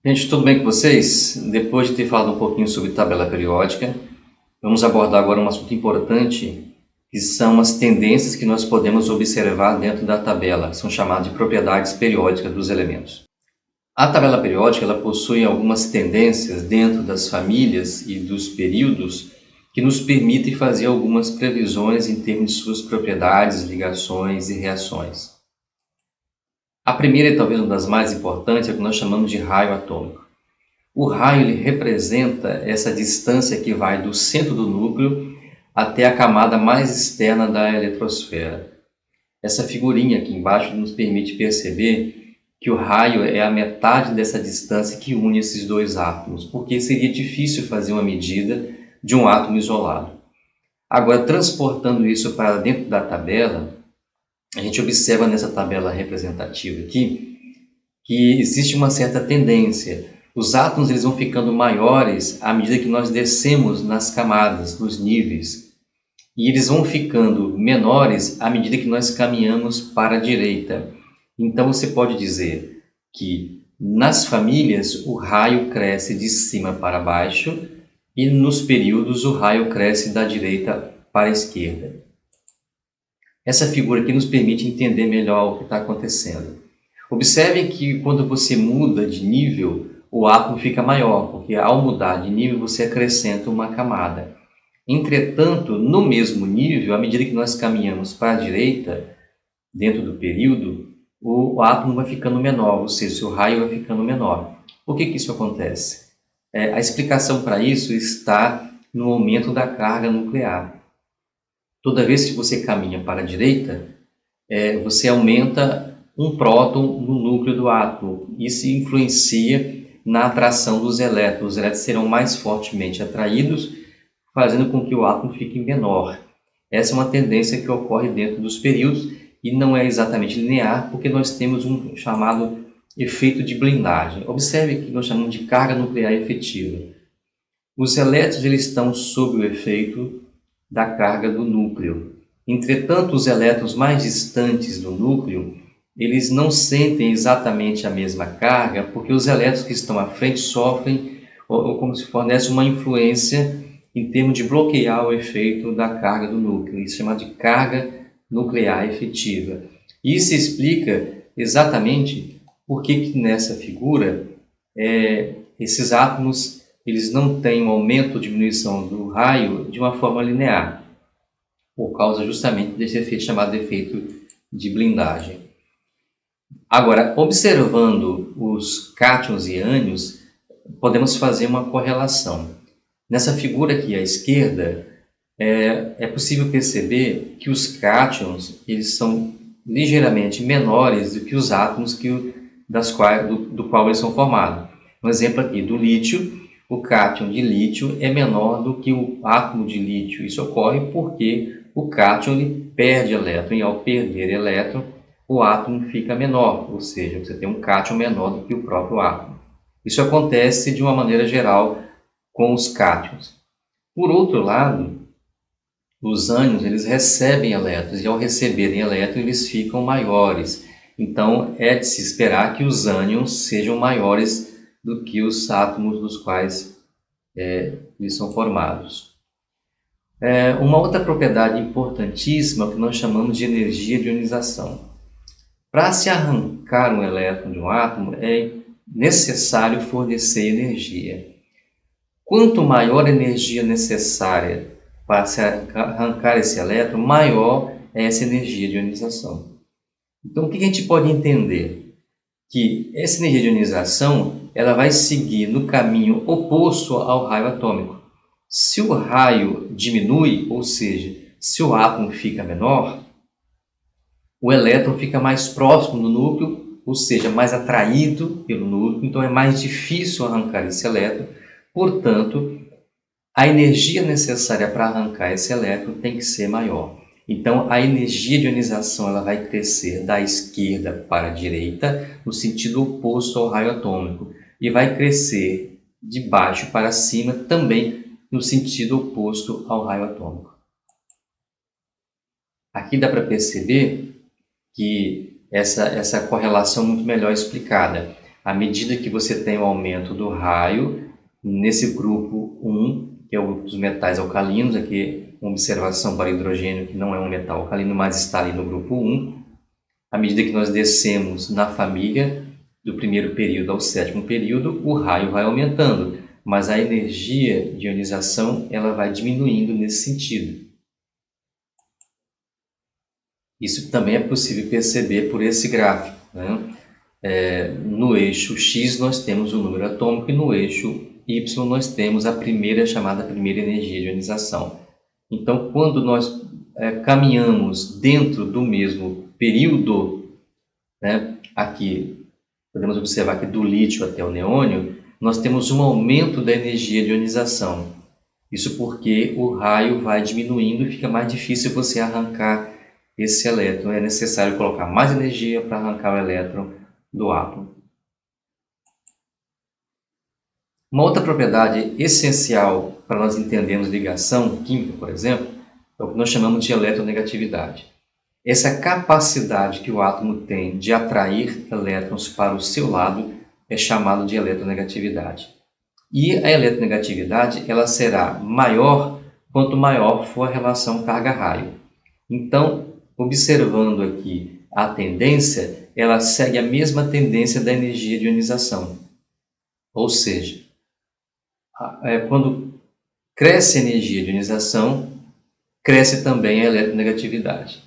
Gente, tudo bem com vocês? Depois de ter falado um pouquinho sobre tabela periódica, vamos abordar agora um assunto importante, que são as tendências que nós podemos observar dentro da tabela, que são chamadas de propriedades periódicas dos elementos. A tabela periódica ela possui algumas tendências dentro das famílias e dos períodos que nos permitem fazer algumas previsões em termos de suas propriedades, ligações e reações. A primeira e talvez uma das mais importantes é o que nós chamamos de raio atômico. O raio ele representa essa distância que vai do centro do núcleo até a camada mais externa da eletrosfera. Essa figurinha aqui embaixo nos permite perceber que o raio é a metade dessa distância que une esses dois átomos, porque seria difícil fazer uma medida de um átomo isolado. Agora, transportando isso para dentro da tabela, a gente observa nessa tabela representativa aqui que existe uma certa tendência. Os átomos eles vão ficando maiores à medida que nós descemos nas camadas, nos níveis. E eles vão ficando menores à medida que nós caminhamos para a direita. Então você pode dizer que nas famílias o raio cresce de cima para baixo e nos períodos o raio cresce da direita para a esquerda. Essa figura aqui nos permite entender melhor o que está acontecendo. Observe que quando você muda de nível, o átomo fica maior, porque ao mudar de nível você acrescenta uma camada. Entretanto, no mesmo nível, à medida que nós caminhamos para a direita, dentro do período, o átomo vai ficando menor, ou seja, o raio vai ficando menor. Por que isso acontece? A explicação para isso está no aumento da carga nuclear. Toda vez que você caminha para a direita, você aumenta um próton no núcleo do átomo. Isso influencia na atração dos elétrons. Os elétrons serão mais fortemente atraídos, fazendo com que o átomo fique menor. Essa é uma tendência que ocorre dentro dos períodos e não é exatamente linear, porque nós temos um chamado efeito de blindagem. Observe que nós chamamos de carga nuclear efetiva. Os elétrons eles estão sob o efeito da carga do núcleo. Entretanto, os elétrons mais distantes do núcleo, eles não sentem exatamente a mesma carga, porque os elétrons que estão à frente sofrem, ou como se fornece uma influência em termos de bloquear o efeito da carga do núcleo. Isso é chamado de carga nuclear efetiva. Isso explica exatamente por que nessa figura esses átomos eles não têm um aumento ou diminuição do raio de uma forma linear, por causa justamente desse efeito chamado de efeito de blindagem. Agora, observando os cátions e ânions, podemos fazer uma correlação. Nessa figura aqui à esquerda, é possível perceber que os cátions eles são ligeiramente menores do que os átomos do qual eles são formados. Um exemplo aqui do lítio, o cátion de lítio é menor do que o átomo de lítio. Isso ocorre porque o cátion ele perde elétron e ao perder elétron, o átomo fica menor, ou seja, você tem um cátion menor do que o próprio átomo. Isso acontece de uma maneira geral com os cátions. Por outro lado, os ânions eles recebem elétrons e ao receberem elétrons eles ficam maiores. Então é de se esperar que os ânions sejam maiores do que os átomos dos quais eles são formados. Uma outra propriedade importantíssima é o que nós chamamos de energia de ionização. Para se arrancar um elétron de um átomo, é necessário fornecer energia. Quanto maior a energia necessária para se arrancar esse elétron, maior é essa energia de ionização. Então, o que a gente pode entender? Que essa energia de ionização ela vai seguir no caminho oposto ao raio atômico. Se o raio diminui, ou seja, se o átomo fica menor, o elétron fica mais próximo do núcleo, ou seja, mais atraído pelo núcleo, então é mais difícil arrancar esse elétron. Portanto, a energia necessária para arrancar esse elétron tem que ser maior. Então, a energia de ionização ela vai crescer da esquerda para a direita, no sentido oposto ao raio atômico, e vai crescer de baixo para cima, também no sentido oposto ao raio atômico. Aqui dá para perceber que essa correlação é muito melhor explicada. À medida que você tem o aumento do raio, nesse grupo 1, que é o grupo dos metais alcalinos, aqui uma observação para hidrogênio, que não é um metal alcalino, mas está ali no grupo 1. À medida que nós descemos na família, do primeiro período ao sétimo período, o raio vai aumentando, mas a energia de ionização ela vai diminuindo nesse sentido. Isso também é possível perceber por esse gráfico, né? No eixo X nós temos o número atômico e no eixo Y nós temos a chamada primeira energia de ionização. Então, quando nós caminhamos dentro do mesmo período, né, aqui podemos observar que do lítio até o neônio, nós temos um aumento da energia de ionização. Isso porque o raio vai diminuindo e fica mais difícil você arrancar esse elétron. É necessário colocar mais energia para arrancar o elétron do átomo. Uma outra propriedade essencial para nós entendermos ligação química, por exemplo, é o que nós chamamos de eletronegatividade. Essa capacidade que o átomo tem de atrair elétrons para o seu lado é chamado de eletronegatividade. E a eletronegatividade ela será maior quanto maior for a relação carga-raio. Então, observando aqui a tendência, ela segue a mesma tendência da energia de ionização. Ou seja, quando cresce a energia de ionização, cresce também a eletronegatividade.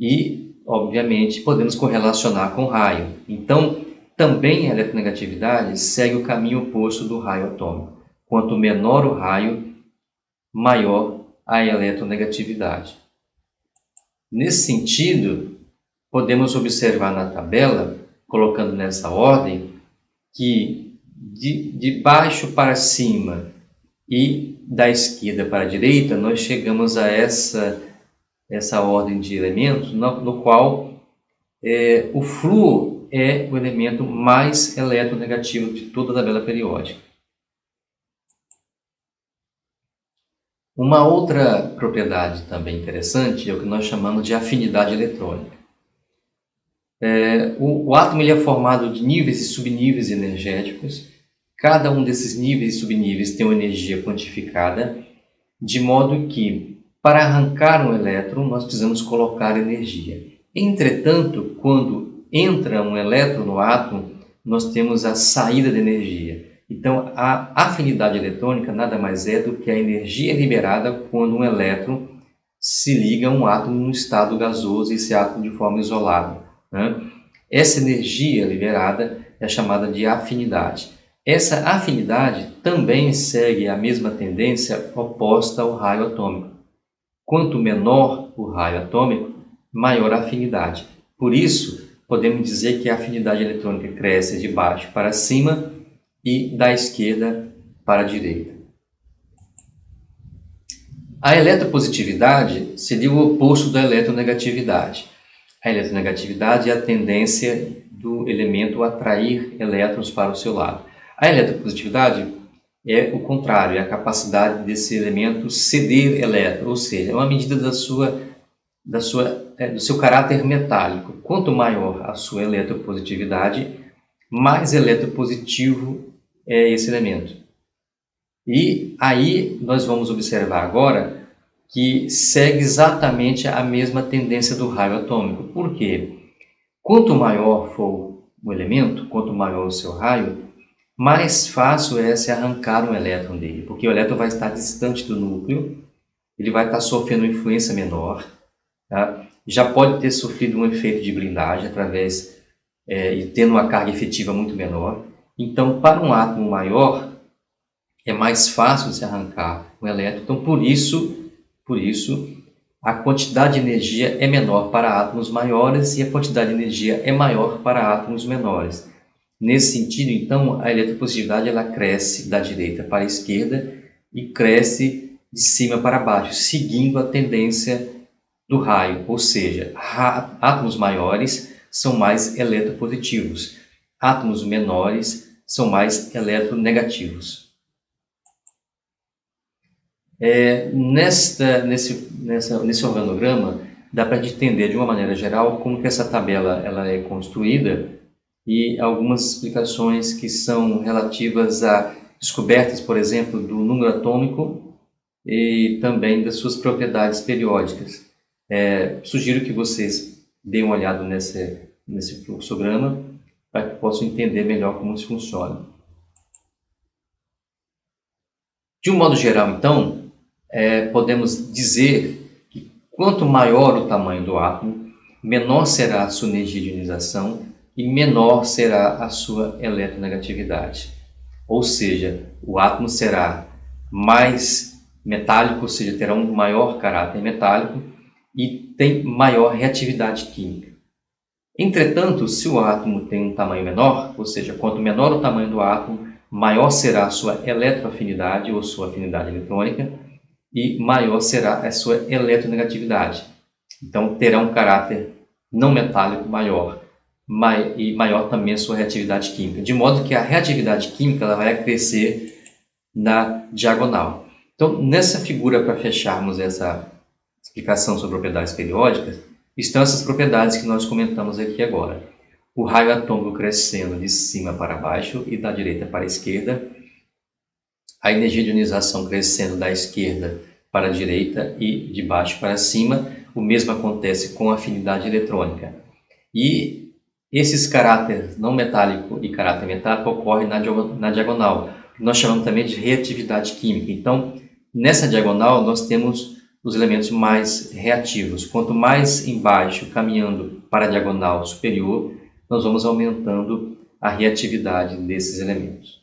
E, obviamente, podemos correlacionar com o raio. Então, também a eletronegatividade segue o caminho oposto do raio atômico. Quanto menor o raio, maior a eletronegatividade. Nesse sentido, podemos observar na tabela, colocando nessa ordem, que de baixo para cima e da esquerda para a direita, nós chegamos a essa ordem de elementos, no qual o flúor é o elemento mais eletronegativo de toda a tabela periódica. Uma outra propriedade também interessante é o que nós chamamos de afinidade eletrônica. O átomo ele é formado de níveis e subníveis energéticos. Cada um desses níveis e subníveis tem uma energia quantificada, de modo que, para arrancar um elétron, nós precisamos colocar energia. Entretanto, quando entra um elétron no átomo, nós temos a saída de energia. Então, a afinidade eletrônica nada mais é do que a energia liberada quando um elétron se liga a um átomo no estado gasoso e esse átomo de forma isolada, né? Essa energia liberada é chamada de afinidade. Essa afinidade também segue a mesma tendência oposta ao raio atômico. Quanto menor o raio atômico, maior a afinidade. Por isso, podemos dizer que a afinidade eletrônica cresce de baixo para cima e da esquerda para a direita. A eletropositividade seria o oposto da eletronegatividade. A eletronegatividade é a tendência do elemento a atrair elétrons para o seu lado. A eletropositividade é o contrário, é a capacidade desse elemento ceder elétrons, ou seja, é uma medida do seu caráter metálico. Quanto maior a sua eletropositividade, mais eletropositivo é esse elemento. E aí nós vamos observar agora que segue exatamente a mesma tendência do raio atômico. Por quê? Quanto maior for o elemento, quanto maior o seu raio, mais fácil é se arrancar um elétron dele, porque o elétron vai estar distante do núcleo, ele vai estar sofrendo uma influência menor, tá? Já pode ter sofrido um efeito de blindagem através e tendo uma carga efetiva muito menor. Então, para um átomo maior, é mais fácil se arrancar um elétron. Então, por isso, a quantidade de energia é menor para átomos maiores e a quantidade de energia é maior para átomos menores. Nesse sentido, então, a eletropositividade ela cresce da direita para a esquerda e cresce de cima para baixo, seguindo a tendência do raio, ou seja, átomos maiores são mais eletropositivos, átomos menores são mais eletronegativos. Nesse organograma, dá para entender de uma maneira geral como que essa tabela ela é construída e algumas explicações que são relativas a descobertas, por exemplo, do número atômico e também das suas propriedades periódicas. Sugiro que vocês deem uma olhada nesse fluxograma para que possam entender melhor como isso funciona. De um modo geral, então, podemos dizer que quanto maior o tamanho do átomo, menor será a sua energia de ionização e menor será a sua eletronegatividade. Ou seja, o átomo será mais metálico, ou seja, terá um maior caráter metálico e tem maior reatividade química. Entretanto, se o átomo tem um tamanho menor, ou seja, quanto menor o tamanho do átomo, maior será a sua eletroafinidade ou sua afinidade eletrônica e maior será a sua eletronegatividade. Então, terá um caráter não metálico maior e maior também a sua reatividade química, de modo que a reatividade química ela vai crescer na diagonal. Então, nessa figura, para fecharmos essa explicação sobre propriedades periódicas, estão essas propriedades que nós comentamos aqui agora. O raio atômico crescendo de cima para baixo e da direita para a esquerda, a energia de ionização crescendo da esquerda para a direita e de baixo para cima. O mesmo acontece com a afinidade eletrônica. E esses caráteres não metálico e caráter metálico ocorrem na diagonal, que nós chamamos também de reatividade química. Então, nessa diagonal, nós temos os elementos mais reativos. Quanto mais embaixo, caminhando para a diagonal superior, nós vamos aumentando a reatividade desses elementos.